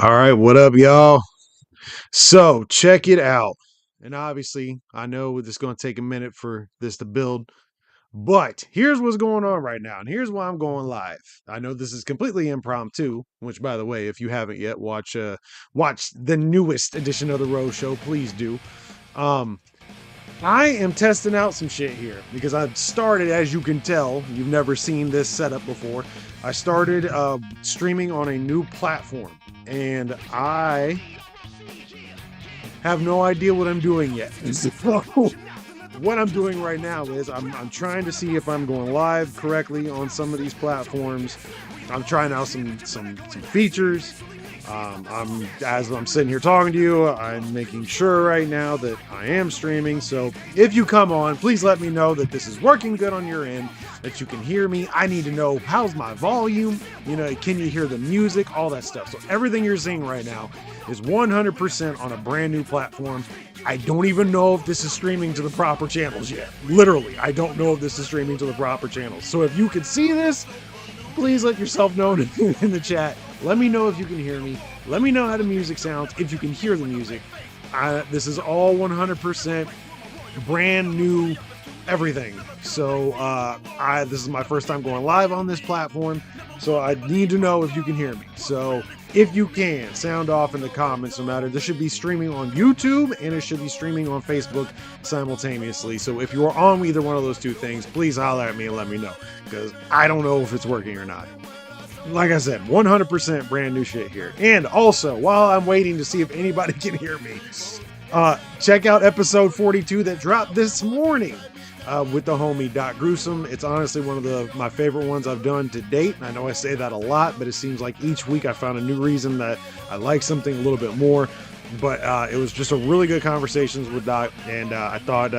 All right, what up, y'all? So, check it out. And obviously, I know this is going to take a minute for this to build, but here's what's going on right now. And here's why I'm going live. I know this is completely impromptu, which by the way, if you haven't yet, watch the newest edition of the Rose Show, please do. Um I am testing out some shit here because I've started, as you can tell, you've never seen this setup before. I started streaming on a new platform and I have no idea what I'm doing yet. So, what I'm doing right now is I'm trying to see if I'm going live correctly on some of these platforms. I'm trying out some features. As I'm sitting here talking to you, I'm making sure right now that I am streaming. So if you come on, please let me know that this is working good on your end, that you can hear me. I need to know how's my volume. Can you hear the music, all that stuff. So everything you're seeing right now is 100% on a brand new platform. I don't even know if this is streaming to the proper channels yet. Literally, I don't know if this is streaming to the proper channels. So if you can see this, please let yourself know in the chat. Let me know if you can hear me. Let me know how the music sounds, if you can hear the music. This is all 100% brand new everything. So this is my first time going live on this platform. So I need to know if you can hear me. So if you can, sound off in the comments no matter. This should be streaming on YouTube and it should be streaming on Facebook simultaneously. So if you are on either one of those two things, please holler at me and let me know because I don't know if it's working or not. Like I said, 100% brand new shit here. And also, while I'm waiting to see if anybody can hear me, check out episode 42 that dropped this morning with the homie Doc Gruesome. It's honestly one of my favorite ones I've done to date. I know I say that a lot, but it seems like each week I found a new reason that I like something a little bit more. But it was just a really good conversations with Doc, and I thought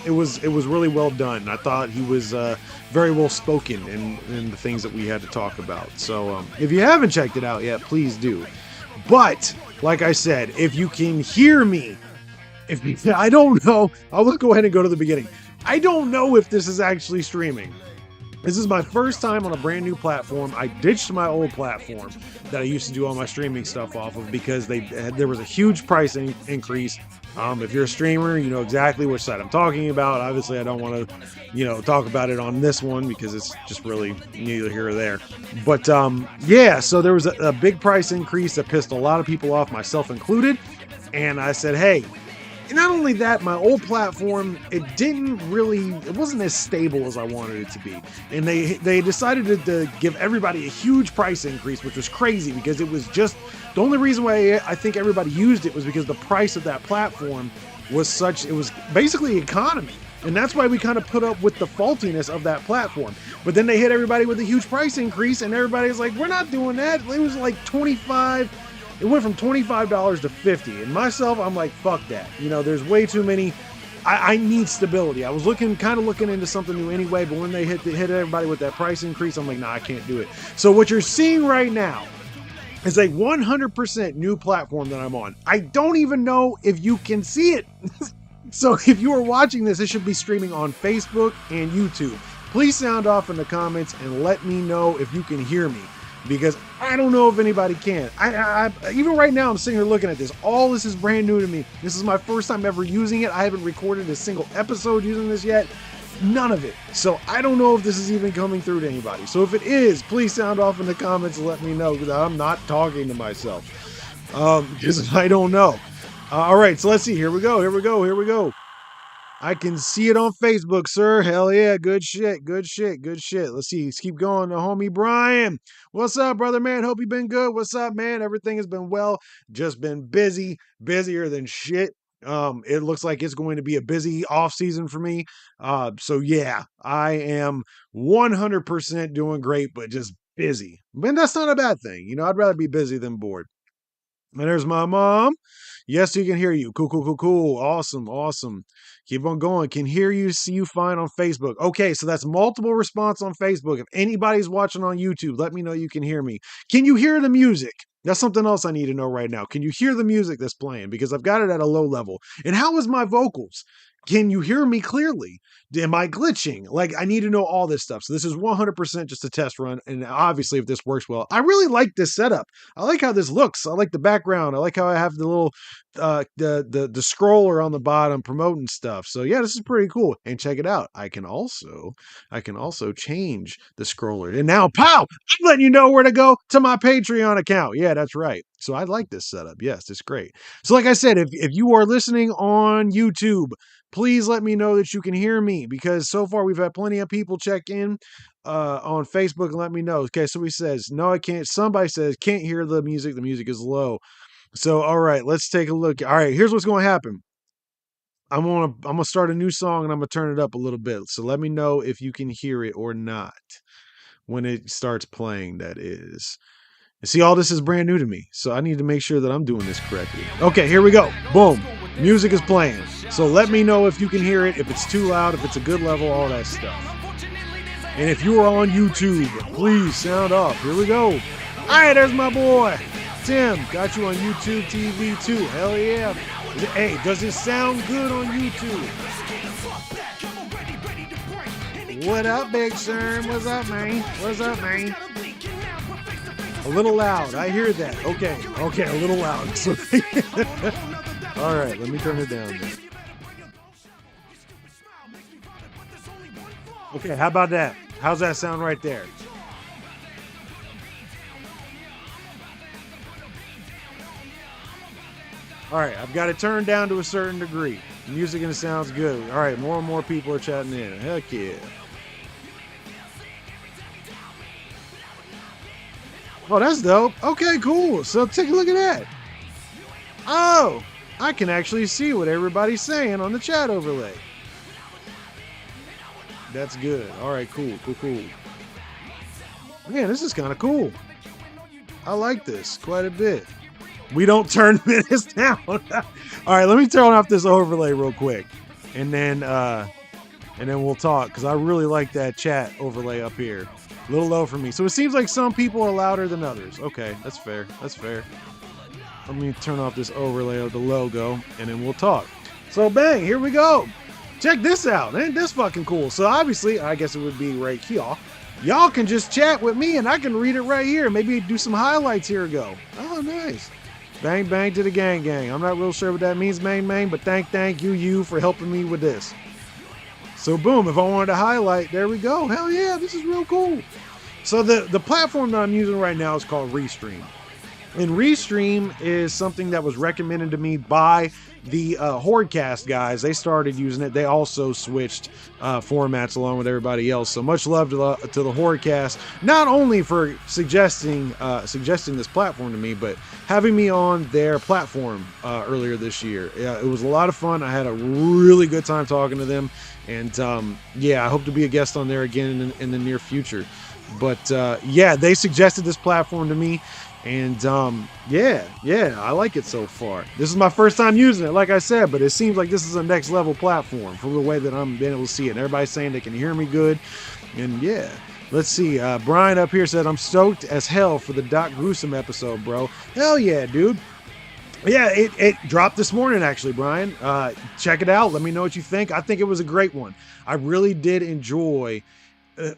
it was really well done. I thought he was very well spoken in the things that we had to talk about. So if you haven't checked it out yet, please do. But like I said, if you can hear me, I don't know, I'll go ahead and go to the beginning. I don't know if this is actually streaming. This is my first time on a brand new platform. I ditched my old platform that I used to do all my streaming stuff off of because there was a huge price increase. If you're a streamer, you know exactly which site I'm talking about. Obviously, I don't want to, talk about it on this one because it's just really neither here or there. But yeah, so there was a big price increase that pissed a lot of people off, myself included. And I said, hey, not only that, my old platform, it wasn't as stable as I wanted it to be. And they decided to give everybody a huge price increase, which was crazy because it was just, the only reason why I think everybody used it was because the price of that platform was it was basically economy. And that's why we kind of put up with the faultiness of that platform. But then they hit everybody with a huge price increase and everybody's like, we're not doing that. It was like 25. It went from $25 to $50. And myself, I'm like, fuck that. There's way too many. I need stability. I was kind of looking into something new anyway, but when they hit everybody with that price increase, I'm like, nah, I can't do it. So what you're seeing right now is a 100% new platform that I'm on. I don't even know if you can see it. So if you are watching this, it should be streaming on Facebook and YouTube. Please sound off in the comments and let me know if you can hear me, because I don't know if anybody can. I even right now, I'm sitting here looking at this. All this is brand new to me. This is my first time ever using it. I haven't recorded a single episode using this yet. None of it. So I don't know if this is even coming through to anybody. So if it is, please sound off in the comments and let me know, because I'm not talking to myself. Because I don't know. All right, so let's see. Here we go. I can see it on Facebook, sir. Hell yeah. Good shit. Let's see. Let's keep going. The homie Brian. What's up, brother, man? Hope you've been good. What's up, man? Everything has been well. Just been busy. Busier than shit. It looks like it's going to be a busy off season for me. So yeah, I am 100% doing great, but just busy. Man, that's not a bad thing. I'd rather be busy than bored. And there's my mom. Yes, you can hear you. Cool. Awesome. Keep on going. Can hear you, see you fine on Facebook. Okay, so that's multiple response on Facebook. If anybody's watching on YouTube, let me know you can hear me. Can you hear the music? That's something else I need to know right now. Can you hear the music that's playing? Because I've got it at a low level. And how is my vocals? can you hear me clearly? Am I glitching? Like, I need to know all this stuff. So this is 100% just a test run. And obviously, if this works well, I really like this setup. I like how this looks. I like the background. I like how I have the little the scroller on the bottom promoting stuff. So yeah, this is pretty cool. And check it out. I can also change the scroller. And now, pow! I'm letting you know where to go to my Patreon account. Yeah, that's right. So I like this setup. Yes, it's great. So like I said, if you are listening on YouTube, please let me know that you can hear me, because so far we've had plenty of people check in on Facebook and let me know. Okay, so he says, no, I can't. Somebody says, can't hear the music. The music is low. So, all right, let's take a look. All right, here's what's going to happen. I'm gonna start a new song and I'm gonna turn it up a little bit. So let me know if you can hear it or not when it starts playing. That is. See, all this is brand new to me, so I need to make sure that I'm doing this correctly. Okay, here we go. Boom. Music is playing. So let me know if you can hear it, if it's too loud, if it's a good level, all that stuff. And if you are on YouTube, please sound off. Here we go. All right, there's my boy. Tim, got you on YouTube TV too. Hell yeah. Hey, does it sound good on YouTube? What up, Big Sherm? What's up, man? What's up, man? A little loud. I hear that. Okay, a little loud. All right, let me turn it down then. Okay, how about that? How's that sound right there? All right, I've got it turned down to a certain degree. The music and it sounds good. All right, more and more people are chatting in. Heck yeah. Oh, that's dope. Okay, cool. So take a look at that. Oh, I can actually see what everybody's saying on the chat overlay. That's good. All right, cool. Man, this is kind of cool. I like this quite a bit. We don't turn minutes down. All right, let me turn off this overlay real quick, and then we'll talk, because I really like that chat overlay up here. A little low for me. So it seems like some people are louder than others. Okay, that's fair. Let me turn off this overlay of the logo, and then we'll talk. So bang, here we go. Check this out. Ain't this fucking cool? So obviously, I guess it would be right here. Y'all can just chat with me, and I can read it right here. Maybe do some highlights here. Go. Oh, nice. Bang, bang to the gang, gang. I'm not real sure what that means, main, but thank you for helping me with this. So boom, if I wanted to highlight, there we go. Hell yeah, this is real cool. So the platform that I'm using right now is called Restream. And Restream is something that was recommended to me by the Hordecast guys. They started using it. They also switched formats along with everybody else. So much love to the Hordecast, not only for suggesting this platform to me, but having me on their platform earlier this year. It was a lot of fun. I had a really good time talking to them. And yeah, I hope to be a guest on there again in the near future. But yeah, they suggested this platform to me. And yeah, I like it so far. This is my first time using it, like I said, but it seems like this is a next level platform from the way that I'm being able to see it. And everybody's saying they can hear me good. And yeah, let's see. Brian up here said, I'm stoked as hell for the Doc Gruesome episode, bro. Hell yeah, dude. Yeah, it dropped this morning, actually, Brian. Check it out. Let me know what you think. I think it was a great one. I really did enjoy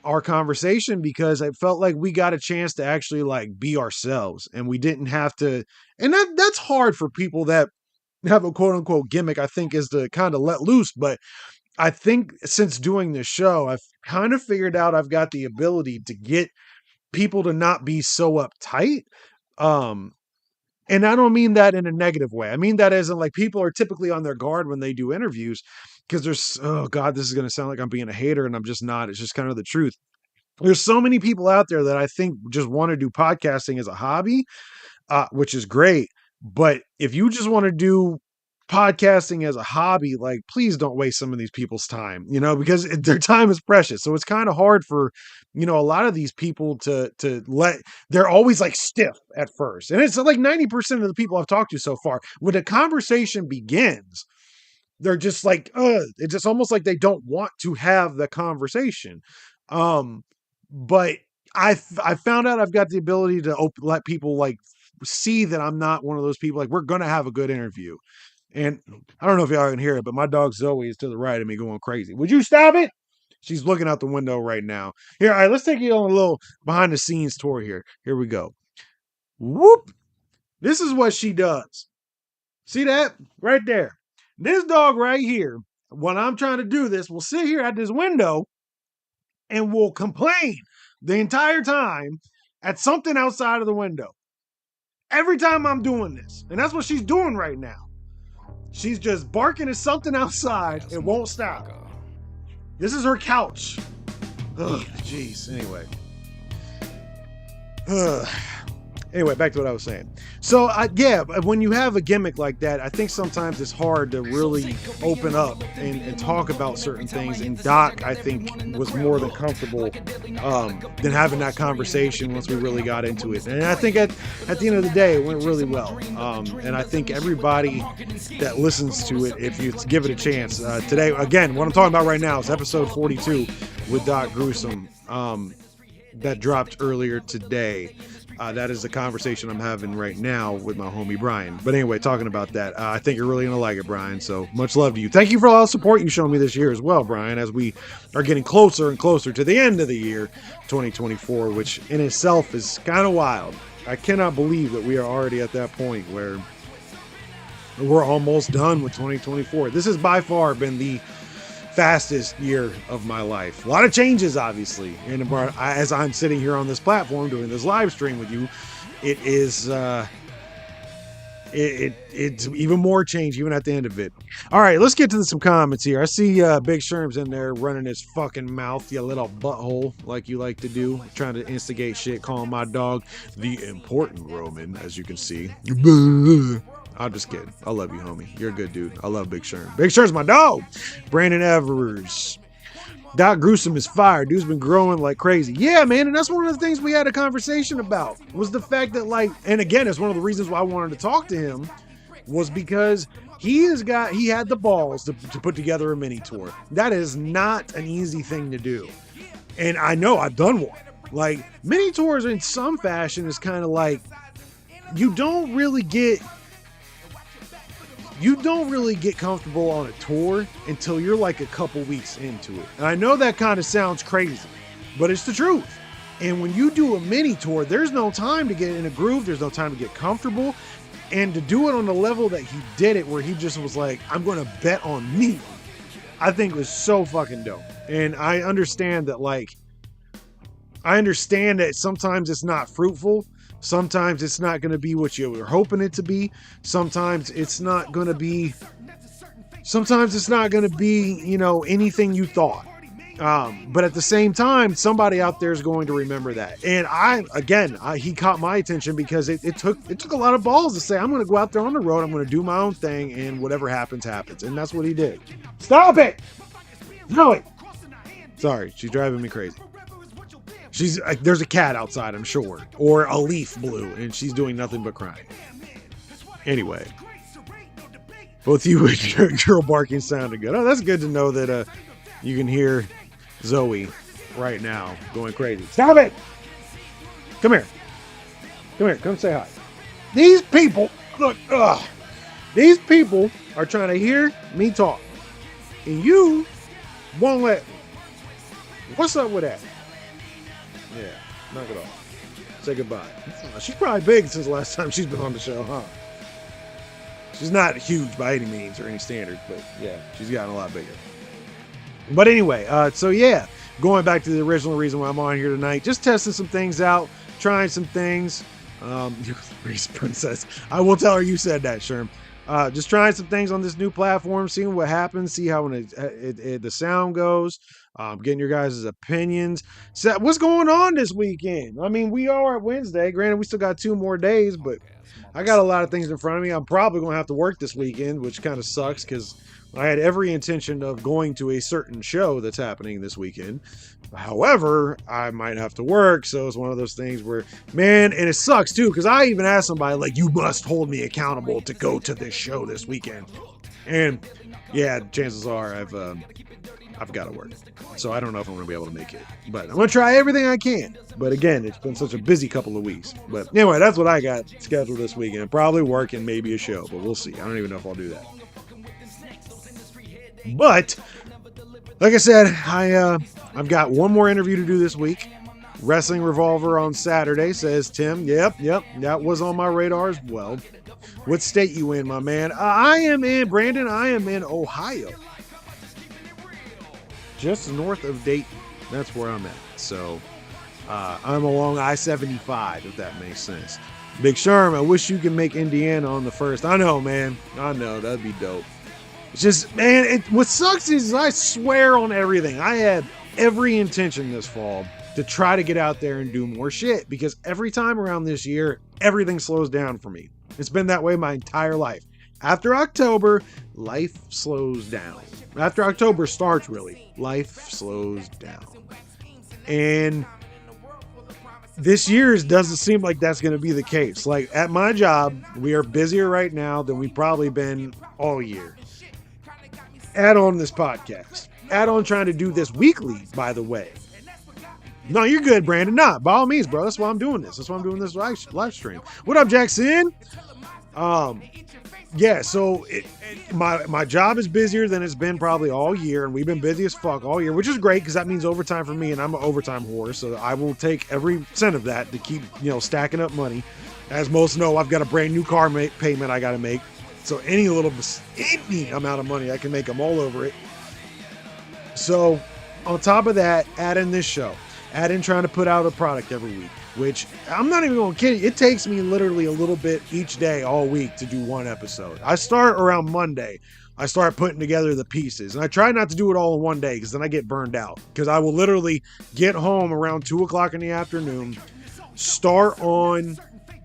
our conversation, because I felt like we got a chance to actually like be ourselves, and we didn't have to. And that's hard for people that have a quote unquote gimmick, I think, is to kind of let loose. But I think since doing this show, I've kind of figured out I've got the ability to get people to not be so uptight. Um, and I don't mean that in a negative way. I mean that as in, like, people are typically on their guard when they do interviews, because there's, oh God, this is going to sound like I'm being a hater, and I'm just not. It's just kind of the truth. There's so many people out there that I think just want to do podcasting as a hobby, which is great. But if you just want to do podcasting as a hobby, like, please don't waste some of these people's time, because their time is precious. So it's kind of hard for, a lot of these people they're always like stiff at first. And it's like 90% of the people I've talked to so far, when a conversation begins, they're just like, it's just almost like they don't want to have the conversation. But I found out I've got the ability to let people like see that I'm not one of those people. Like, we're going to have a good interview. And I don't know if y'all can hear it, but my dog Zoe is to the right of me going crazy. Would you stop it? She's looking out the window right now. Here, all right, let's take you on a little behind the scenes tour here. Here we go. Whoop. This is what she does. See that? Right there. This dog right here, when I'm trying to do this, will sit here at this window and will complain the entire time at something outside of the window. Every time I'm doing this. And that's what she's doing right now. She's just barking at something outside and won't stop. This is her couch. Ugh, jeez. Anyway. Anyway, back to what I was saying. So, yeah, when you have a gimmick like that, I think sometimes it's hard to really open up and talk about certain things. And Doc, I think, was more than comfortable than having that conversation once we really got into it. And I think at the end of the day, it went really well. And I think everybody that listens to it, if you give it a chance, today, again, what I'm talking about right now is episode 42 with Doc Gruesome that dropped earlier today. That is the conversation I'm having right now with my homie Brian. But anyway, talking about that, I think you're really going to like it, Brian. So much love to you. Thank you for all the support you've shown me this year as well, Brian, as we are getting closer and closer to the end of the year, 2024, which in itself is kind of wild. I cannot believe that we are already at that point where we're almost done with 2024. This has by far been the fastest year of my life. A lot of changes, obviously. And as I'm sitting here on this platform doing this live stream with you, it is it's even more change even at the end of it. All right, let's get to some comments here. I see Big Sherm's in there running his fucking mouth, you little butthole, like you like to do, trying to instigate shit, calling my dog the important Roman, as you can see. I'm just kidding. I love you, homie. You're a good dude. I love Big Sherm. Big Sherm's my dog. Brandon Evers. Doc Gruesome is fired. Dude's been growing like crazy. Yeah, man. And that's one of the things we had a conversation about was the fact that, like, and again, it's one of the reasons why I wanted to talk to him was because he had the balls to put together a mini tour. That is not an easy thing to do. And I know I've done one. Like, mini tours in some fashion is kind of like, you don't really get comfortable on a tour until you're like a couple weeks into it. And I know that kind of sounds crazy, but it's the truth. And when you do a mini tour, there's no time to get in a groove. There's no time to get comfortable. And to do it on the level that he did it, where he just was like, I'm going to bet on me, I think was so fucking dope. And I understand that sometimes it's not fruitful. Sometimes it's not going to be what you were hoping it to be. Sometimes it's not going to be, you know, anything you thought. But at the same time, somebody out there is going to remember that. And he caught my attention because it took a lot of balls to say, I'm going to go out there on the road. I'm going to do my own thing, and whatever happens, happens. And that's what he did. Stop it. No. Sorry. She's driving me crazy. There's a cat outside, I'm sure, or a leaf blew, and she's doing nothing but crying. Anyway, both you and your girl barking sounded good. Oh, that's good to know that you can hear Zoe right now going crazy. Stop it! Come here. Come say hi. These people, look, these people are trying to hear me talk, and you won't let me. What's up with that? Yeah, knock it off. Say goodbye. She's probably big since the last time she's been on the show, huh? She's not huge by any means or any standard, but yeah, she's gotten a lot bigger. But anyway, so yeah, going back to the original reason why I'm on here tonight, just testing some things out, trying some things. Reese Princess, I will tell her you said that, Sherm. Just trying some things on this new platform, seeing what happens, see how the sound goes. Getting your guys' opinions. So what's going on this weekend? I mean, we are at Wednesday. Granted, we still got 2 more days, but I got a lot of things in front of me. I'm probably going to have to work this weekend, which kind of sucks because I had every intention of going to a certain show that's happening this weekend. However, I might have to work, so it's one of those things where, man, and it sucks too, because I even asked somebody, like, you must hold me accountable to go to this show this weekend. And yeah, chances are I've got to work. So I don't know if I'm going to be able to make it. But I'm going to try everything I can. But again, it's been such a busy couple of weeks. But anyway, that's what I got scheduled this weekend. Probably work and maybe a show, but we'll see. I don't even know if I'll do that. But like I said, I've got one more interview to do this week. Wrestling Revolver on Saturday, says Tim. Yep, that was on my radar as well. What state you in, my man? I am in Ohio. Just north of Dayton. That's where I'm at. So I'm along I-75, if that makes sense. Big Sherm, I wish you could make Indiana on the first. I know, man. I know. That'd be dope. It's just, man, what sucks is I swear on everything. I had every intention this fall to try to get out there and do more shit, because every time around this year, everything slows down for me. It's been that way my entire life. After October, life slows down. After October starts, really, life slows down. And this year doesn't seem like that's going to be the case. Like at my job, we are busier right now than we've probably been all year. Add on this podcast. Add on trying to do this weekly, by the way. No, you're good, Brandon. Nah, by all means, bro. That's why I'm doing this. That's why I'm doing this live stream. What up, Jackson? Yeah, so my job is busier than it's been probably all year, and we've been busy as fuck all year, which is great because that means overtime for me, and I'm an overtime whore, so I will take every cent of that to keep, stacking up money. As most know, I've got a brand new car payment I got to make, so any amount of money I can make, I'm all over it. So on top of that, add in this show. Add in trying to put out a product every week, which I'm not even going to kid you. It takes me literally a little bit each day all week to do one episode. I start around Monday. I start putting together the pieces, and I try not to do it all in one day because then I get burned out, because I will literally get home around 2:00 in the afternoon, start on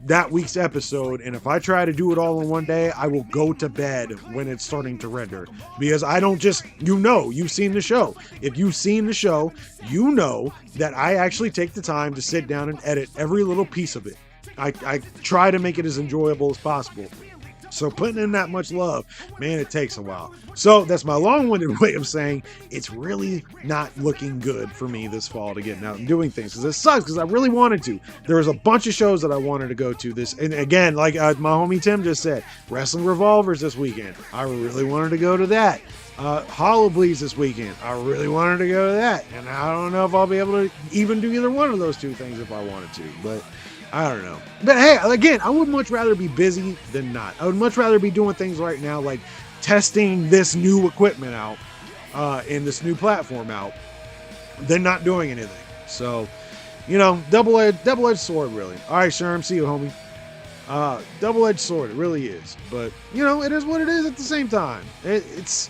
that week's episode, and if I try to do it all in one day, I will go to bed when it's starting to render, because I don't just, you've seen the show. If you've seen the show, you know that I actually take the time to sit down and edit every little piece of it. I try to make it as enjoyable as possible. So putting in that much love, man, it takes a while. So that's my long-winded way of saying it's really not looking good for me this fall to getting out and doing things, because it sucks, because I really wanted to. There was a bunch of shows that I wanted to go to this, and again, like my homie Tim just said, Wrestling Revolvers this weekend. I really wanted to go to that. Hollow Bleeds this weekend. I really wanted to go to that, and I don't know if I'll be able to even do either one of those two things if I wanted to, but I don't know. But hey, again, I would much rather be busy than not. I would much rather be doing things right now, like testing this new equipment out and this new platform out, than not doing anything. So, double-edged sword, really. All right, Sherm, see you, homie. Double-edged sword, it really is. But, it is what it is at the same time. It's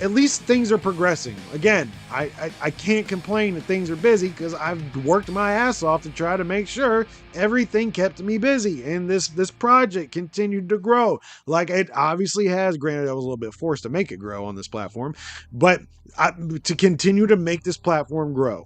at least things are progressing. Again, I can't complain that things are busy, because I've worked my ass off to try to make sure everything kept me busy, and this project continued to grow like it obviously has. Granted, I was a little bit forced to make it grow on this platform, but to continue to make this platform grow.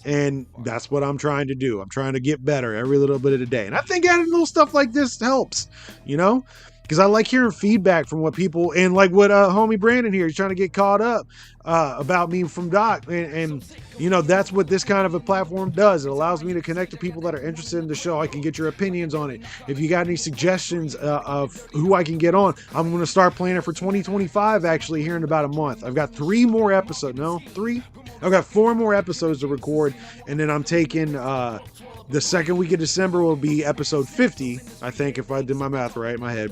And that's what I'm trying to do. I'm trying to get better every little bit of the day. And I think adding little stuff like this helps, because I like hearing feedback from what people, and like what homie Brandon here, he's trying to get caught up about me from Doc, and that's what this kind of a platform does. It allows me to connect to people that are interested in the show. I can get your opinions on it. If you got any suggestions of who I can get on, I'm going to start planning for 2025 actually here in about a month. I've got 3 more episodes. No, 3? I've got 4 more episodes to record, and then I'm taking the second week of December will be episode 50, I think, if I did my math right in my head.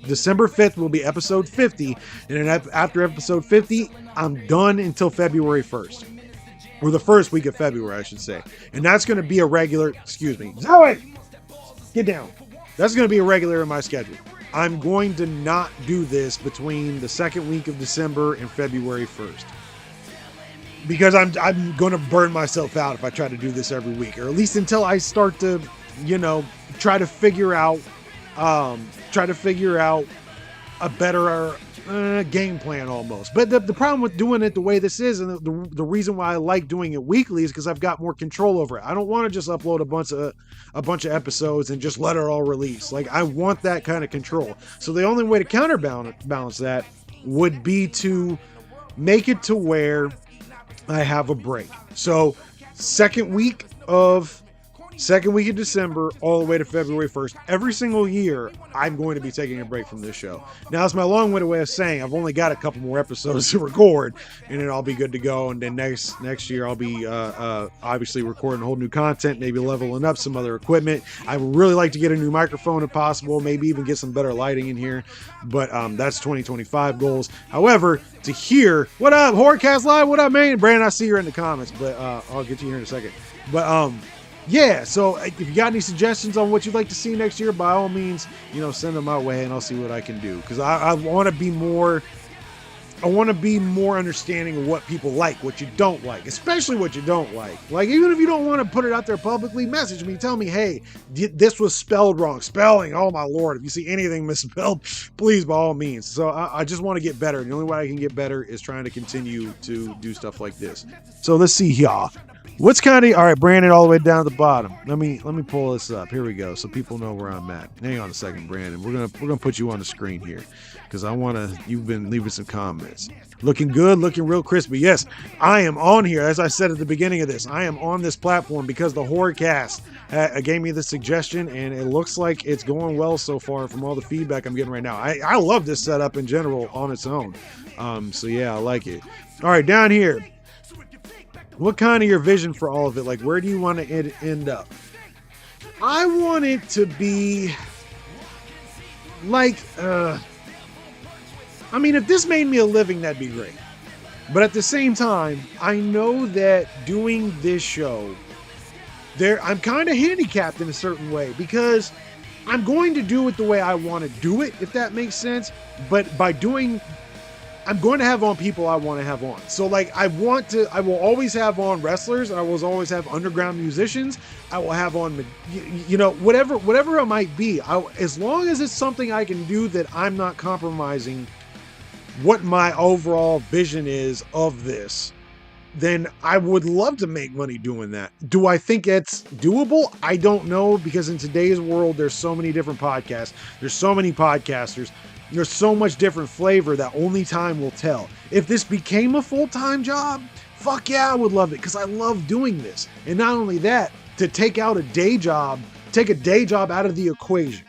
December 5th will be episode 50, and then after episode 50, I'm done until February 1st. Or the first week of February, I should say. And that's going to be a regular, Zoe! Get down. That's going to be a regular in my schedule. I'm going to not do this between the second week of December and February 1st. Because I'm going to burn myself out if I try to do this every week, or at least until I start to, try to figure out a better game plan almost. But the problem with doing it the way this is, and the reason why I like doing it weekly, is because I've got more control over it. I don't want to just upload a bunch of episodes and just let it all release. Like, I want that kind of control. So the only way to counterbalance that would be to make it to where I have a break. So second week of December all the way to February 1st, every single year, I'm going to be taking a break from this show. Now, it's my long-winded way of saying I've only got a couple more episodes to record, and then I'll be good to go. And then next year, I'll be obviously recording whole new content, maybe leveling up some other equipment. I would really like to get a new microphone if possible, maybe even get some better lighting in here. But that's 2025 goals. However, to hear, what up, Horrorcast Live? What up, man? Brandon, I see you're in the comments, but I'll get you here in a second. But yeah, so if you got any suggestions on what you'd like to see next year, by all means, send them my way and I'll see what I can do. Because I want to be more understanding of what people like, what you don't like, especially what you don't like. Like, even if you don't want to put it out there publicly, message me, tell me, hey, this was spelled wrong. Spelling, oh my Lord, if you see anything misspelled, please, by all means. So I just want to get better. The only way I can get better is trying to continue to do stuff like this. So let's see here. What's all right, Brandon, all the way down to the bottom. Let me pull this up. Here we go, so people know where I'm at. Hang on a second, Brandon. We're gonna put you on the screen here because you've been leaving some comments. Looking good, looking real crispy. Yes, I am on here. As I said at the beginning of this, I am on this platform because the Horrorcast gave me the suggestion, and it looks like it's going well so far from all the feedback I'm getting right now. I love this setup in general on its own. So yeah, I like it. All right, down here. What kind of your vision for all of it? Like, where do you want to end up? I want it to be like, if this made me a living, that'd be great. But at the same time, I know that doing this show, I'm kind of handicapped in a certain way because I'm going to do it the way I want to do it, if that makes sense. But I'm going to have on people I want to have on. So like, I will always have on wrestlers. I will always have underground musicians. I will have on, whatever it might be. As long as it's something I can do that I'm not compromising what my overall vision is of this, then I would love to make money doing that. Do I think it's doable? I don't know, because in today's world, there's so many different podcasts. There's so many podcasters. There's so much different flavor that only time will tell. If this became a full-time job, fuck yeah, I would love it, because I love doing this. And not only that, to take a day job out of the equation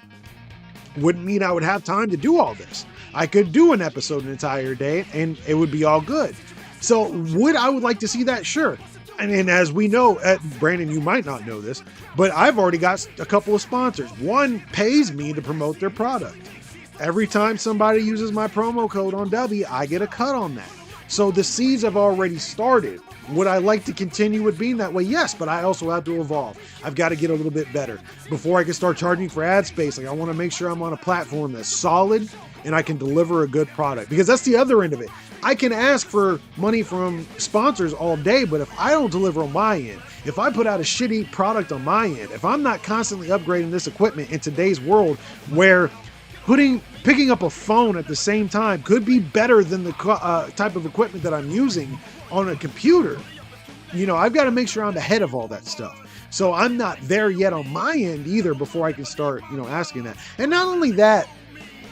wouldn't mean I would have time to do all this. I could do an episode an entire day and it would be all good. So I would like to see that? Sure. And as we know, Brandon, you might not know this, but I've already got a couple of sponsors. One pays me to promote their product. Every time somebody uses my promo code on W, I get a cut on that. So the seeds have already started. Would I like to continue with being that way? Yes, but I also have to evolve. I've got to get a little bit better. Before I can start charging for ad space, I want to make sure I'm on a platform that's solid and I can deliver a good product. Because that's the other end of it. I can ask for money from sponsors all day, but if I don't deliver on my end, if I put out a shitty product on my end, if I'm not constantly upgrading this equipment in today's world where picking up a phone at the same time could be better than the type of equipment that I'm using on a computer. I've got to make sure I'm ahead of all that stuff. So I'm not there yet on my end either before I can start, asking that. And not only that,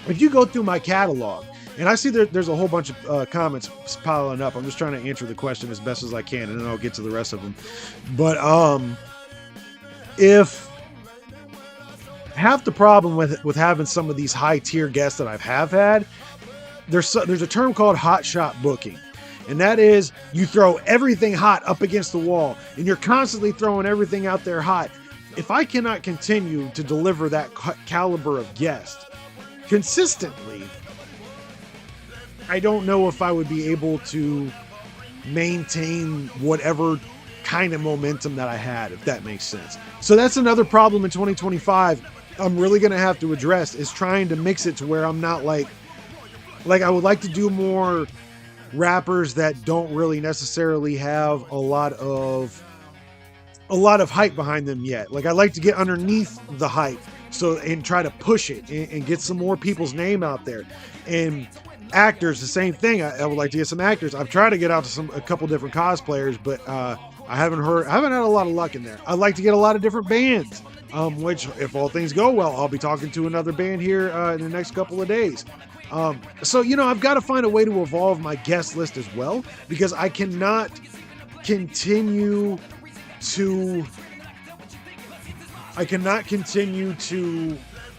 if you go through my catalog, and I see there's a whole bunch of comments piling up. I'm just trying to answer the question as best as I can, and then I'll get to the rest of them. But if half the problem with having some of these high tier guests that I've had, there's a term called hot shot booking. And that is, you throw everything hot up against the wall and you're constantly throwing everything out there hot. If I cannot continue to deliver that caliber of guest consistently, I don't know if I would be able to maintain whatever kind of momentum that I had, if that makes sense. So that's another problem in 2025 I'm really going to have to address, is trying to mix it to where I'm not like I would like to do more rappers that don't really necessarily have a lot of hype behind them yet. Like, I like to get underneath the hype and try to push it and get some more people's name out there. And actors, the same thing. I would like to get some actors. I've tried to get out to a couple different cosplayers, but I haven't had a lot of luck in there. I'd like to get a lot of different bands, which, if all things go well, I'll be talking to another band here in the next couple of days. So, I've got to find a way to evolve my guest list as well, because I cannot continue to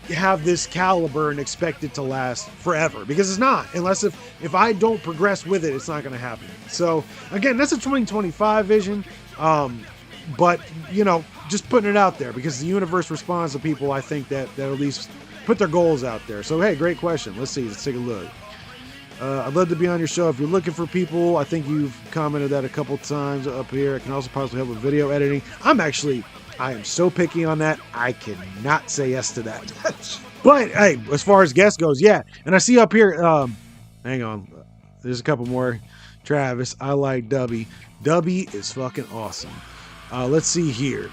have this caliber and expect it to last forever, because it's not, unless if I don't progress with it, it's not going to happen. So again, that's a 2025 vision. But you know, just putting it out there because the universe responds to people, I think, that at least put their goals out there. So hey, great question. Let's take a look. I'd love to be on your show if you're looking for people. I think you've commented that a couple times up here. I can also possibly help with video editing. I am so picky on that. I cannot say yes to that. But hey, as far as guest goes, yeah. And I see up here, hang on. There's a couple more. Travis, I like Dubby. Dubby is fucking awesome. Let's see here.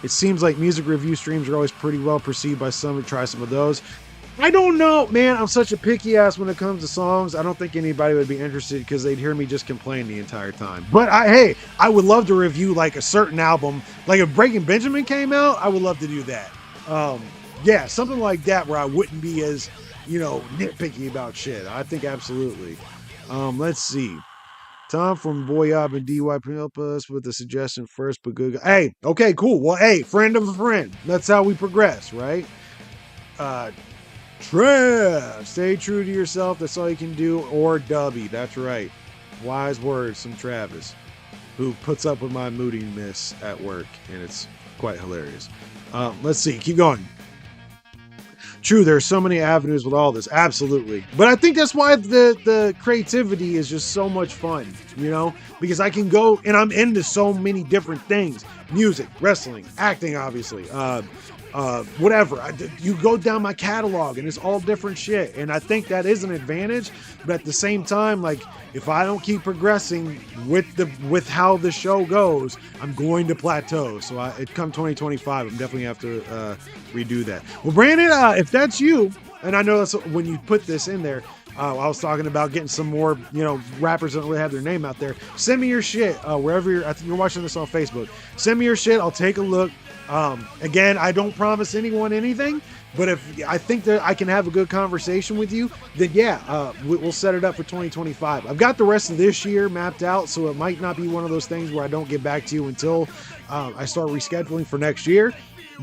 It seems like music review streams are always pretty well perceived by some. Try some of those. I don't know, man. I'm such a picky ass when it comes to songs. I don't think anybody would be interested because they'd hear me just complain the entire time. But I would love to review like a certain album. Like if Breaking Benjamin came out, I would love to do that. Yeah, something like that where I wouldn't be as, nitpicky about shit. I think absolutely. Let's see. Tom from Boyob and DY help us with the suggestion first, but good. Hey, okay, cool. Well, hey, friend of a friend. That's how we progress, right? Trev, stay true to yourself. That's all you can do. Or Dubby. That's right. Wise words from Travis, who puts up with my moodiness at work, and it's quite hilarious. Let's see. Keep going. True, there's so many avenues with all this. Absolutely. But I think that's why the creativity is just so much fun, because I can go and I'm into so many different things. Music, wrestling, acting, obviously. Whatever. You go down my catalog and it's all different shit. And I think that is an advantage. But at the same time, like, if I don't keep progressing with how the show goes, I'm going to plateau. So come 2025, I'm definitely have to redo that. Well, Brandon, if that's you, and I know that's when you put this in there, I was talking about getting some more, rappers that don't really have their name out there. Send me your shit wherever I think you're watching this on Facebook. Send me your shit. I'll take a look. Again, I don't promise anyone anything, but if I think that I can have a good conversation with you, then yeah, we'll set it up for 2025. I've got the rest of this year mapped out, so it might not be one of those things where I don't get back to you until I start rescheduling for next year.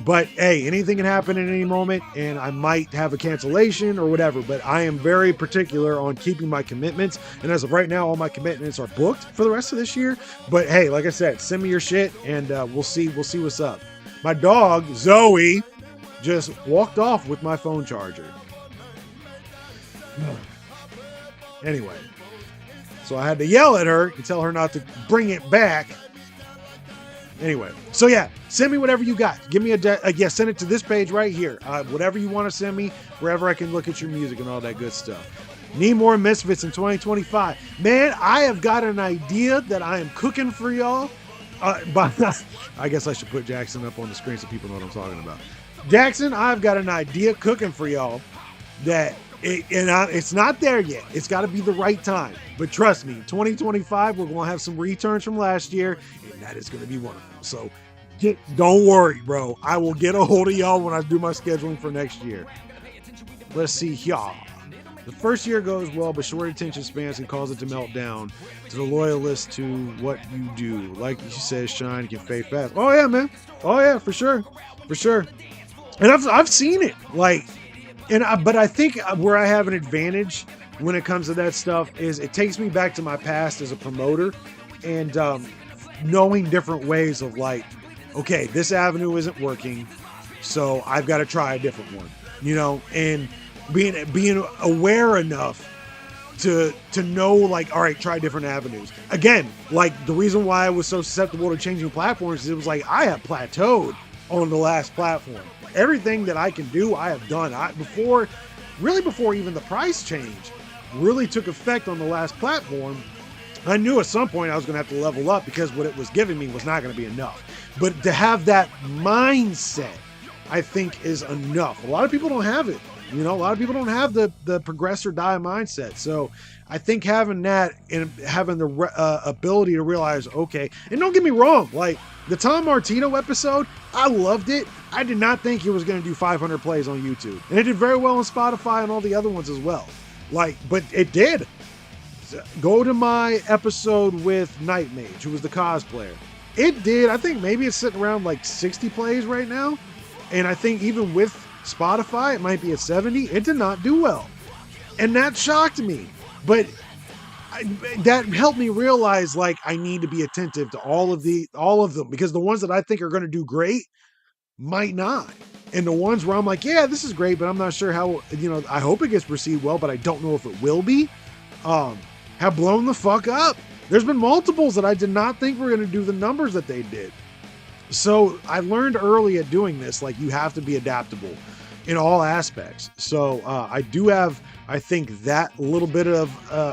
But hey, anything can happen at any moment, and I might have a cancellation or whatever, but I am very particular on keeping my commitments. And as of right now, all my commitments are booked for the rest of this year. But hey, like I said, send me your shit and we'll see what's up. My dog, Zoe, just walked off with my phone charger. Anyway, so I had to yell at her and tell her not to bring it back. Anyway, so yeah, send me whatever you got. Give me send it to this page right here. Whatever you want to send me, wherever I can look at your music and all that good stuff. Need more Misfits in 2025. Man, I have got an idea that I am cooking for y'all. But I guess I should put Jackson up on the screen so people know what I'm talking about. Jackson, I've got an idea cooking for y'all that it's not there yet. It's got to be the right time. But trust me, 2025, we're going to have some returns from last year, and that is going to be one of them. So don't worry, bro. I will get a hold of y'all when I do my scheduling for next year. Let's see y'all. The first year goes well, but short attention spans can cause it to melt down. To the loyalist to what you do. Like she says, shine can fade fast. Oh yeah, man. Oh yeah, for sure. For sure. And I've seen it. But I think where I have an advantage when it comes to that stuff is it takes me back to my past as a promoter and knowing different ways of okay, this avenue isn't working, so I've got to try a different one, and being aware enough to know, all right, try different avenues. Again, the reason why I was so susceptible to changing platforms is it was I have plateaued on the last platform. Everything that I can do, I have done. Before even the price change really took effect on the last platform, I knew at some point I was going to have to level up because what it was giving me was not going to be enough. But to have that mindset, I think, is enough. A lot of people don't have it. A lot of people don't have the progress or die mindset. So I think having that and having the ability to realize, okay, and don't get me wrong, the Tom Martino episode, I loved it. I did not think it was going to do 500 plays on YouTube. And it did very well on Spotify and all the other ones as well. But it did. go to my episode with Night Mage, who was the cosplayer. It did, I think maybe it's sitting around like 60 plays right now. And I think even with Spotify, it might be at 70. It did not do well. And that shocked me. But that helped me realize, like, I need to be attentive to all of them, because the ones that I think are going to do great might not. And the ones where I'm like, yeah, this is great, but I'm not sure how, I hope it gets received well, but I don't know if it will be, have blown the fuck up. There's been multiples that I did not think were going to do the numbers that they did. So I learned early at doing this, like, you have to be adaptable in all aspects. So I do have, I think, that little bit of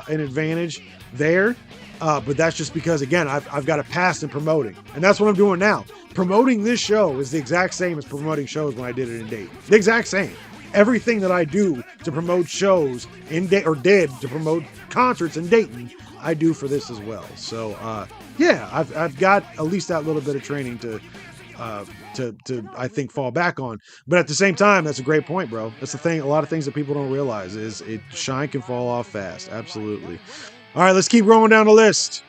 an advantage there. But that's just because, again, I've got a past in promoting. And that's what I'm doing now. Promoting this show is the exact same as promoting shows when I did it in Dayton. The exact same. Everything that I do to promote shows did to promote concerts in Dayton, I do for this as well. So, yeah, I've got at least that little bit of training to I think fall back on. But at the same time, that's a great point, bro. That's the thing. A lot of things that people don't realize is shine can fall off fast. Absolutely. All right, let's keep rolling down the list.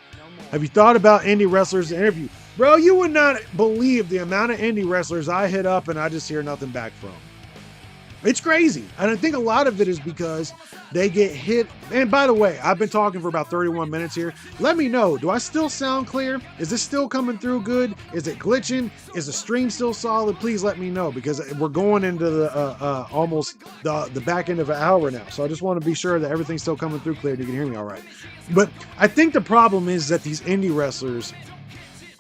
Have you thought about indie wrestlers to interview? Bro, you would not believe the amount of indie wrestlers I hit up and I just hear nothing back from. It's crazy. And I think a lot of it is because they get hit. And by the way, I've been talking for about 31 minutes here. Let me know. Do I still sound clear? Is this still coming through good? Is it glitching? Is the stream still solid? Please let me know, because we're going into the almost the back end of an hour now. So I just want to be sure that everything's still coming through clear. You can hear me all right. But I think the problem is that these indie wrestlers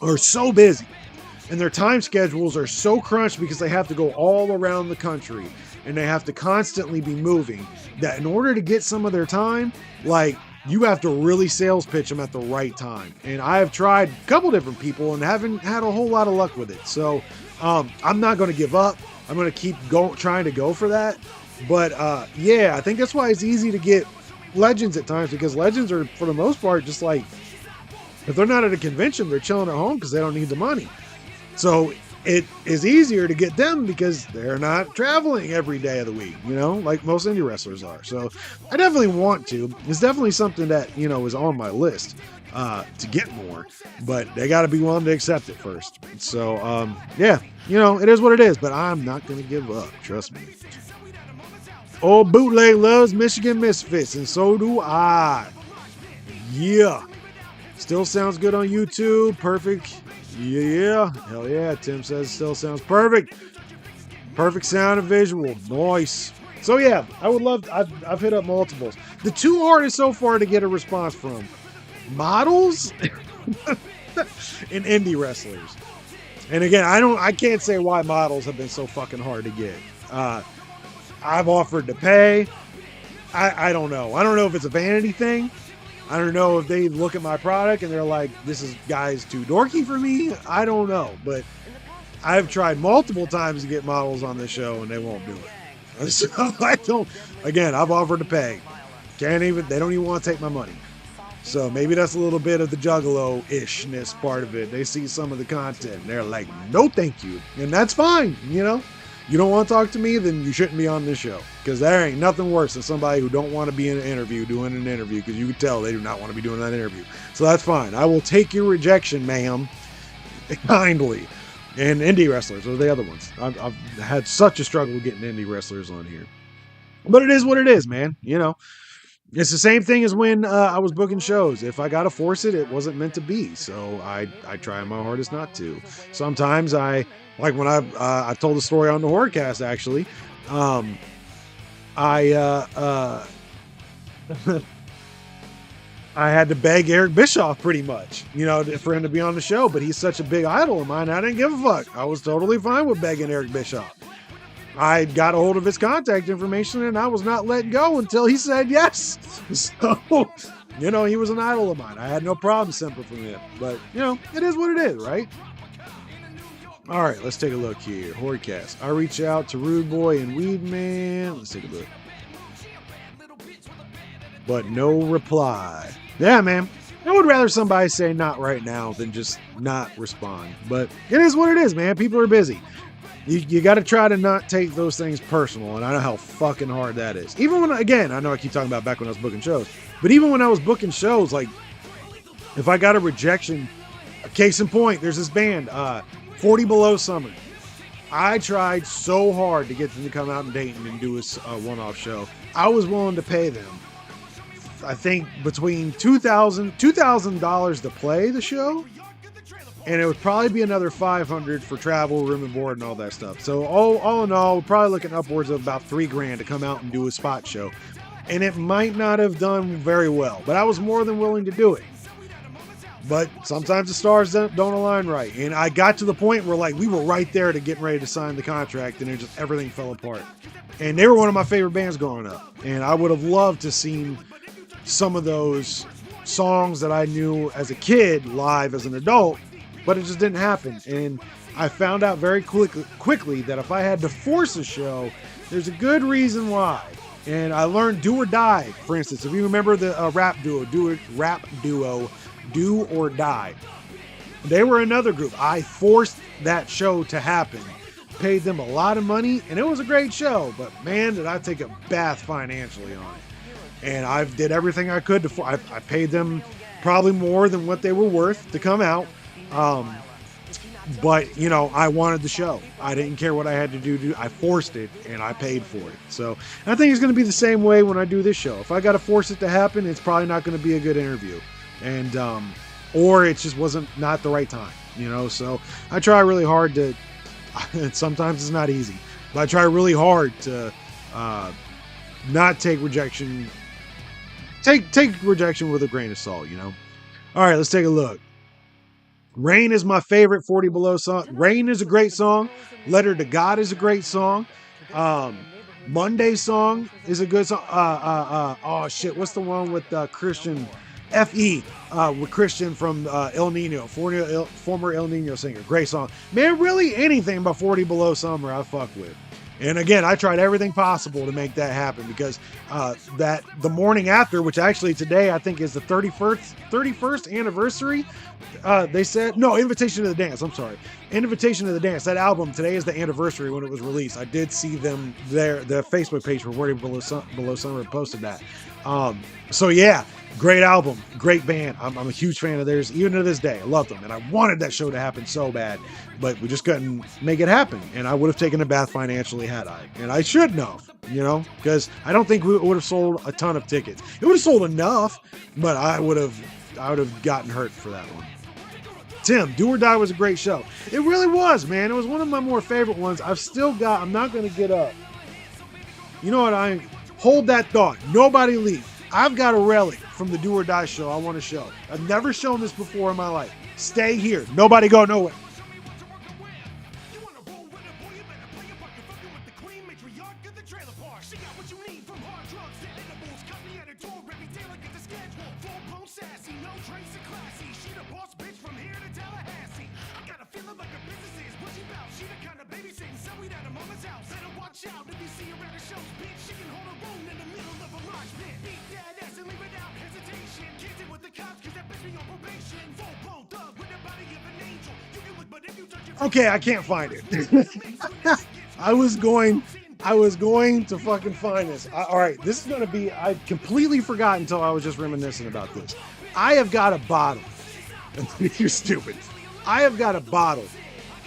are so busy and their time schedules are so crunched because they have to go all around the country and they have to constantly be moving, that in order to get some of their time, like, you have to really sales pitch them at the right time. And I have tried a couple different people and haven't had a whole lot of luck with it. So I'm not going to give up. I'm going to keep trying to go for that. But yeah, I think that's why it's easy to get legends at times, because legends are, for the most part, just like, if they're not at a convention, they're chilling at home because they don't need the money. So it is easier to get them because they're not traveling every day of the week, like most indie wrestlers are. So I definitely want to. It's definitely something that, is on my list to get more, but they got to be willing to accept it first. So, yeah, it is what it is, but I'm not going to give up. Trust me. Old Bootleg loves Michigan Misfits, and so do I. Yeah. Still sounds good on YouTube. Perfect. Yeah. Hell yeah. Tim says it still sounds perfect. Perfect sound and visual. Nice. So yeah, I would love, I've hit up multiples. The two hardest so far to get a response from: models and indie wrestlers. And again, I can't say why models have been so fucking hard to get. I've offered to pay. I don't know. I don't know if it's a vanity thing. I don't know if they look at my product and they're like, this guy's too dorky for me. I don't know. But I've tried multiple times to get models on this show and they won't do it. So I've offered to pay. They don't even want to take my money. So maybe that's a little bit of the juggalo-ishness part of it. They see some of the content and they're like, no, thank you. And that's fine. You don't want to talk to me, then you shouldn't be on this show. Because there ain't nothing worse than somebody who don't want to be in an interview doing an interview, because you can tell they do not want to be doing that interview. So that's fine. I will take your rejection, ma'am, kindly. And indie wrestlers are the other ones. I've had such a struggle getting indie wrestlers on here. But it is what it is, man. It's the same thing as when I was booking shows. If I got to force it, it wasn't meant to be. So I try my hardest not to. Sometimes like when I told the story on the Horrorcast, actually, I had to beg Eric Bischoff pretty much, for him to be on the show, but he's such a big idol of mine. I didn't give a fuck. I was totally fine with begging Eric Bischoff. I got a hold of his contact information and I was not let go until he said yes. So, he was an idol of mine. I had no problem simping from him, but it is what it is, right? All right, let's take a look here. Horrorcast. I reach out to Rude Boy and Weedman. Let's take a look. But no reply. Yeah, man. I would rather somebody say not right now than just not respond. But it is what it is, man. People are busy. You got to try to not take those things personal, and I know how fucking hard that is. Even when, again, I know I keep talking about back when I was booking shows, but even when I was booking shows, like if I got a rejection, a case in point, there's this band, 40 Below Summer. I tried so hard to get them to come out in Dayton and do a one-off show. I was willing to pay them, I think, between $2,000 to play the show, and it would probably be another $500 for travel, room and board, and all that stuff. So all in all, we're probably looking upwards of about $3,000 to come out and do a spot show. And it might not have done very well, but I was more than willing to do it. But sometimes the stars don't align right. And I got to the point where, like, we were right there to getting ready to sign the contract, and it just everything fell apart. And they were one of my favorite bands growing up. And I would have loved to seen some of those songs that I knew as a kid live as an adult, but it just didn't happen. And I found out very quickly that if I had to force a show, there's a good reason why. And I learned Do or Die, for instance. If you remember the rap duo, Do or Die. They were another group. I forced that show to happen. Paid them a lot of money, and it was a great show, but man, did I take a bath financially on it. And I did everything I could to, I paid them probably more than what they were worth to come out. But, you know, I wanted the show. I didn't care what I had to do. I forced it, and I paid for it. So I think it's going to be the same way when I do this show. If I got to force it to happen, it's probably not going to be a good interview. And, or it just wasn't not the right time, you know? So I try really hard to, sometimes it's not easy, but I try really hard to, not take rejection, take rejection with a grain of salt, you know? All right, let's take a look. Rain is my favorite 40 Below song. Rain is a great song. Letter to God is a great song. Monday song is a good song. Oh shit, what's the one with Christian F.E. With Christian from El Nino, former El Nino singer. Great song. Man, really anything but 40 Below Summer I fuck with. And again, I tried everything possible to make that happen because that the morning after, which actually today I think is the 31st anniversary, they said, no, Invitation to the Dance, I'm sorry. Invitation to the Dance, that album, today is the anniversary when it was released. I did see them there, the Facebook page for 40 Below Summer posted that. So yeah, great album, great band. I'm a huge fan of theirs, even to this day. I love them, and I wanted that show to happen so bad, but we just couldn't make it happen. And I would have taken a bath financially had I, and I should know, you know, because I don't think we would have sold a ton of tickets. It would have sold enough, but I would have gotten hurt for that one. Tim, Do or Die was a great show. It really was, man. It was one of my more favorite ones. I'm not going to get up. You know what? Hold that thought. Nobody leave. I've got a relic from the Do or Die show I want to show. I've never shown this before in my life. Stay here. Nobody go nowhere. Okay, I can't find it. I was going to fucking find this. All right, this is going to be, I completely forgot until I was just reminiscing about this. I have got a bottle. You're stupid. I have got a bottle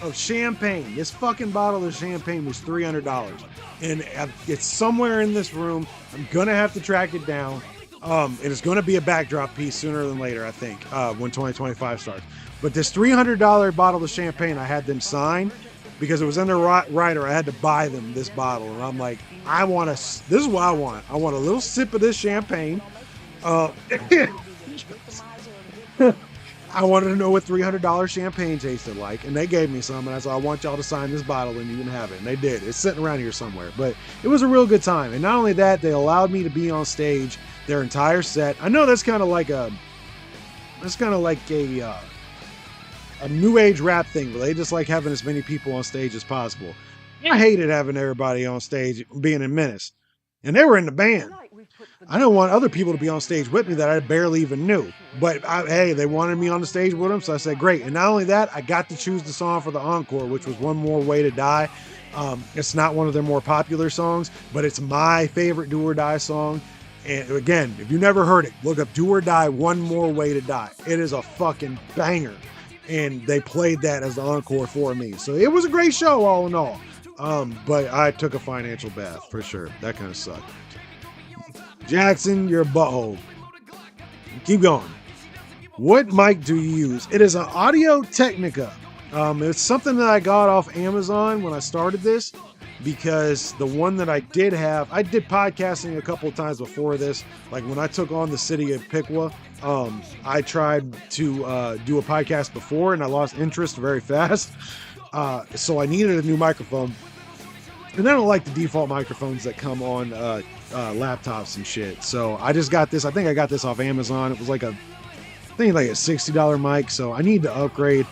of champagne. This fucking bottle of champagne was $300. And it's somewhere in this room. I'm going to have to track it down. And it's going to be a backdrop piece sooner than later, I think, when 2025 starts. But this $300 bottle of champagne, I had them sign because it was in the rider. I had to buy them this bottle. And I'm like, this is what I want. I want a little sip of this champagne. I wanted to know what $300 champagne tasted like. And they gave me some. And I said, I want y'all to sign this bottle and you can have it. And they did. It's sitting around here somewhere. But it was a real good time. And not only that, they allowed me to be on stage their entire set. I know that's kind of like a new age rap thing, but they just like having as many people on stage as possible. I hated having everybody on stage being in Menace, and they were in the band. I don't want other people to be on stage with me that I barely even knew. But hey, they wanted me on the stage with them, so I said, great. And not only that, I got to choose the song for the encore, which was One More Way to Die. It's not one of their more popular songs, but it's my favorite Do or Die song. And again, if you never heard it, look up Do or Die, One More Way to Die. It is a fucking banger. And they played that as the encore for me. So it was a great show all in all. But I took a financial bath for sure. That kind of sucked. Jackson, you're a butthole. Keep going. What mic do you use? It is an Audio Technica. It's something that I got off Amazon when I started this, because the one that I did have, I did podcasting a couple of times before this. Like when I took on the city of Piqua, I tried to do a podcast before and I lost interest very fast. So I needed a new microphone. And I don't like the default microphones that come on laptops and shit. So I just got this. I think I got this off Amazon. It was like a $60 mic. So I need to upgrade.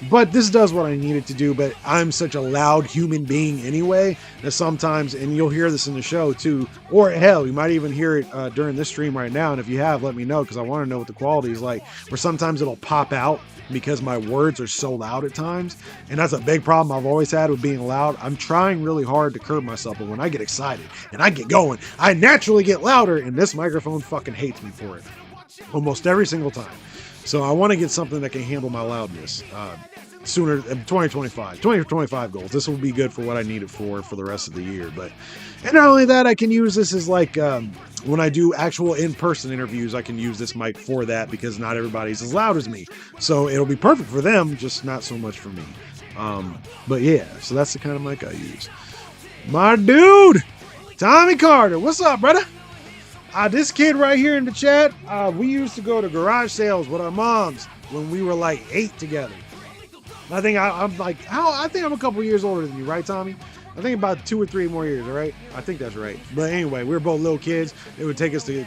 But this does what I needed to do. But I'm such a loud human being anyway that sometimes, and you'll hear this in the show too, or hell, you might even hear it during this stream right now. And if you have, let me know, because I want to know what the quality is like. Where sometimes it'll pop out because my words are so loud at times. And that's a big problem I've always had with being loud. I'm trying really hard to curb myself, but when I get excited and I get going, I naturally get louder, and this microphone fucking hates me for it. Almost every single time. So I want to get something that can handle my loudness sooner. 2025 goals. This will be good for what I need it for the rest of the year. And not only that, I can use this as like when I do actual in-person interviews, I can use this mic for that, because not everybody's as loud as me. So it'll be perfect for them, just not so much for me. But yeah, so that's the kind of mic I use. My dude, Tommy Carter, what's up, brother? This kid right here in the chat, we used to go to garage sales with our moms when we were like 8 together. I think I'm a couple years older than you, right, Tommy? I think about 2 or 3 more years, all right? I think that's right. But anyway, we were both little kids. They would take us to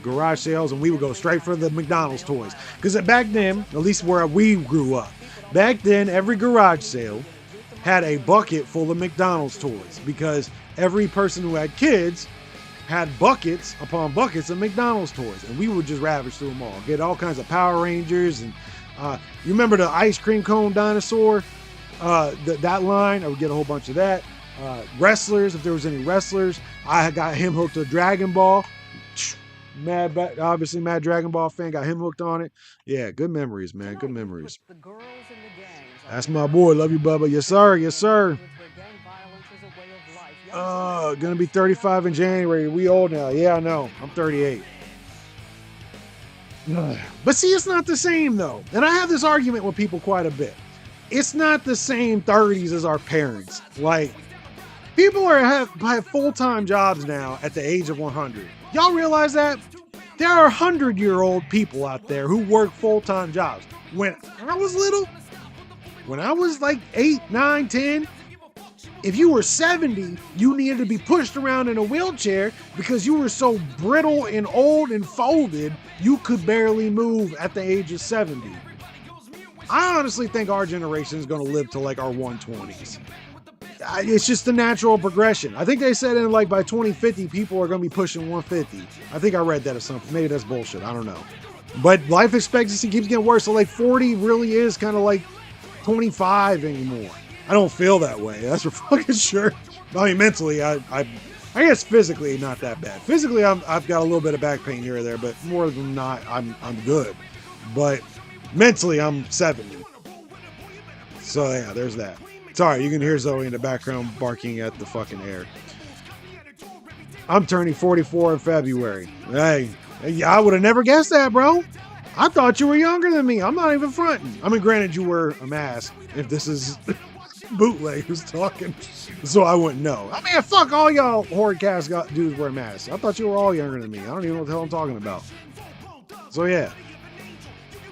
garage sales, and we would go straight for the McDonald's toys. Because back then, at least where we grew up, back then, every garage sale had a bucket full of McDonald's toys, because every person who had kids had buckets upon buckets of McDonald's toys, and we would just ravage through them all. Get all kinds of Power Rangers, and you remember the ice cream cone dinosaur? That line, I would get a whole bunch of that. Wrestlers, if there was any wrestlers, I got him hooked to Dragon Ball. Obviously Mad Dragon Ball fan, got him hooked on it. Yeah, good memories, man. Good memories. That's my boy. Love you, Bubba. Yes, sir. Yes, sir. Gonna be 35 in January. We old now. Yeah, I know. I'm 38. But see, it's not the same though. And I have this argument with people quite a bit. It's not the same 30s as our parents. Like, people have full-time jobs now at the age of 100. Y'all realize that? There are 100-year-old people out there who work full-time jobs. When I was little, when I was like 8, 9, 10, if you were 70, you needed to be pushed around in a wheelchair because you were so brittle and old and folded, you could barely move at the age of 70. I honestly think our generation is going to live to like our 120s. It's just the natural progression. I think they said in like by 2050, people are going to be pushing 150. I think I read that or something. Maybe that's bullshit. I don't know. But life expectancy keeps getting worse. So like 40 really is kind of like 25 anymore. I don't feel that way. That's for fucking sure. I mean, mentally, I guess physically not that bad. Physically, I've got a little bit of back pain here or there, but more than not, I'm good. But mentally, I'm 70. So yeah, there's that. Sorry, you can hear Zoe in the background barking at the fucking air. I'm turning 44 in February. Hey, I would have never guessed that, bro. I thought you were younger than me. I'm not even fronting. I mean, granted, you wear a mask. If this is bootleg who's talking, so I wouldn't know. I mean, fuck all y'all Horrorcast dudes wear masks. I thought you were all younger than me. I don't even know what the hell I'm talking about. So yeah.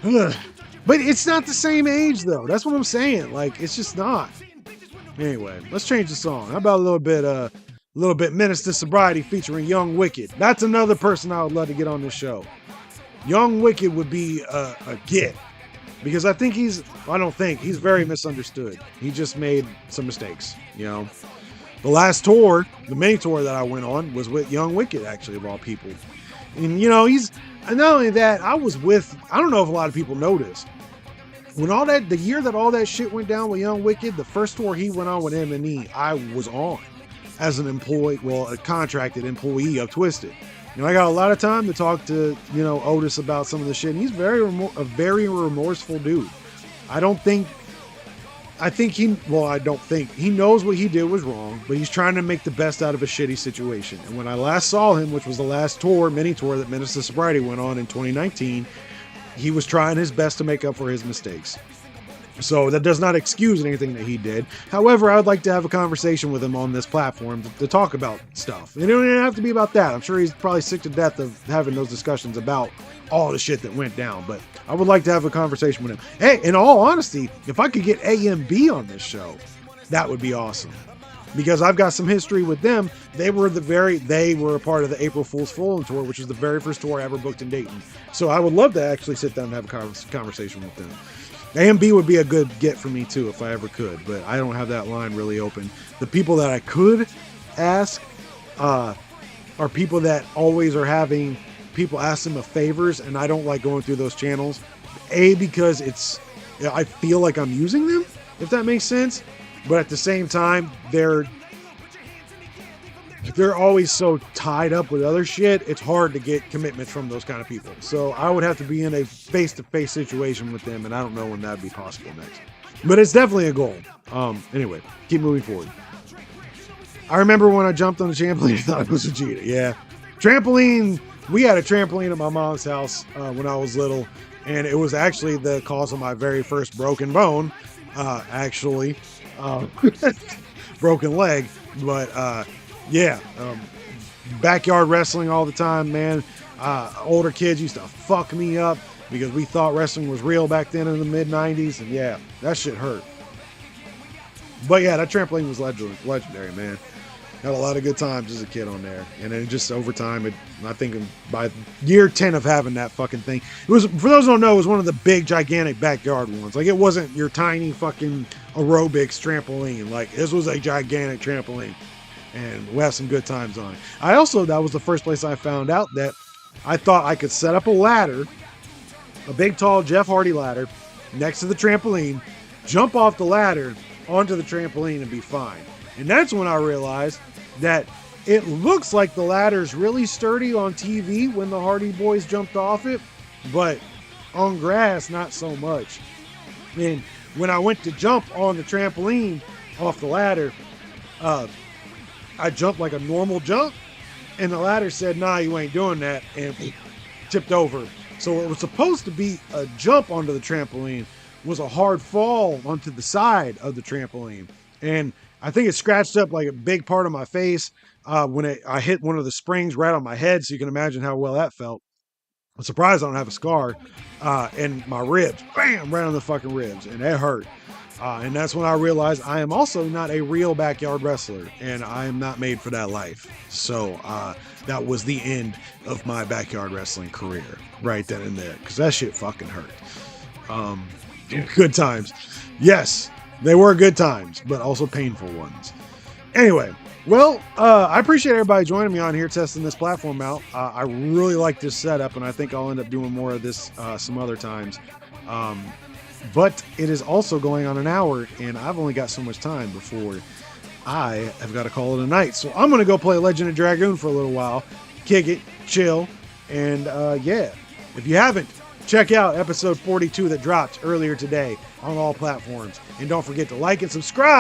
But it's not the same age though. That's what I'm saying. Like, it's just not. Anyway, let's change the song. How about a little bit Menace to Sobriety featuring Young Wicked? That's another person I would love to get on this show. Young Wicked would be a get. Because I don't think he's very misunderstood. He just made some mistakes, you know. The last tour, the mini tour that I went on, was with Young Wicked, actually, of all people. And, you know, and not only that, I don't know if a lot of people noticed. The year that all that shit went down with Young Wicked, the first tour he went on with M&E, I was on as a contracted employee of Twisted. You know, I got a lot of time to talk to, you know, Otis about some of the shit. And he's a very remorseful dude. I don't think he knows what he did was wrong, but he's trying to make the best out of a shitty situation. And when I last saw him, which was the last mini tour that Menace to Sobriety went on in 2019, he was trying his best to make up for his mistakes. So that does not excuse anything that he did. However, I would like to have a conversation with him on this platform to talk about stuff. It don't even have to be about that. I'm sure he's probably sick to death of having those discussions about all the shit that went down, but I would like to have a conversation with him. Hey, in all honesty, if I could get A&B on this show, that would be awesome. Because I've got some history with them. They were a part of the April Fool's Fallen tour, which was the very first tour I ever booked in Dayton. So I would love to actually sit down and have a conversation with them. A&B would be a good get for me too if I ever could, but I don't have that line really open. The people that I could ask are people that always are having people ask them of favors, and I don't like going through those channels. Because I feel like I'm using them, if that makes sense. But at the same time, they're always so tied up with other shit, it's hard to get commitment from those kind of people. So I would have to be in a face-to-face situation with them, and I don't know when that would be possible next. But it's definitely a goal. Anyway, keep moving forward. I remember when I jumped on the trampoline, I thought it was Vegeta. Yeah. Trampoline, we had a trampoline at my mom's house when I was little, and it was actually the cause of my very first broken bone, broken leg. But backyard wrestling all the time, man. Older kids used to fuck me up because we thought wrestling was real back then in the mid-90s, and yeah, that shit hurt. But yeah, that trampoline was legendary, man. Had a lot of good times as a kid on there, and then just over time, I think by year 10 of having that fucking thing, it was, for those who don't know, it was one of the big, gigantic backyard ones. Like, it wasn't your tiny fucking aerobics trampoline. Like, this was a gigantic trampoline, and we had some good times on it. That was the first place I found out that I thought I could set up a ladder, a big, tall Jeff Hardy ladder, next to the trampoline, jump off the ladder onto the trampoline and be fine. And that's when I realized that it looks like the ladder's really sturdy on TV when the Hardy Boys jumped off it, but on grass, not so much. And when I went to jump on the trampoline off the ladder, I jumped like a normal jump, and the ladder said, nah, you ain't doing that, and tipped over. So what was supposed to be a jump onto the trampoline was a hard fall onto the side of the trampoline. And I think it scratched up like a big part of my face when I hit one of the springs right on my head, so you can imagine how well that felt. I'm surprised I don't have a scar. And my ribs, bam, right on the fucking ribs, and it hurt. And that's when I realized I am also not a real backyard wrestler, and I am not made for that life. So that was the end of my backyard wrestling career right then and there, because that shit fucking hurt. Good times. Yes, they were good times, but also painful ones. Anyway, well, I appreciate everybody joining me on here testing this platform out. I really like this setup, and I think I'll end up doing more of this some other times. But it is also going on an hour, and I've only got so much time before I have got to call it a night. So I'm going to go play Legend of Dragoon for a little while, kick it, chill, and yeah. If you haven't, check out episode 42 that dropped earlier today on all platforms. And don't forget to like and subscribe.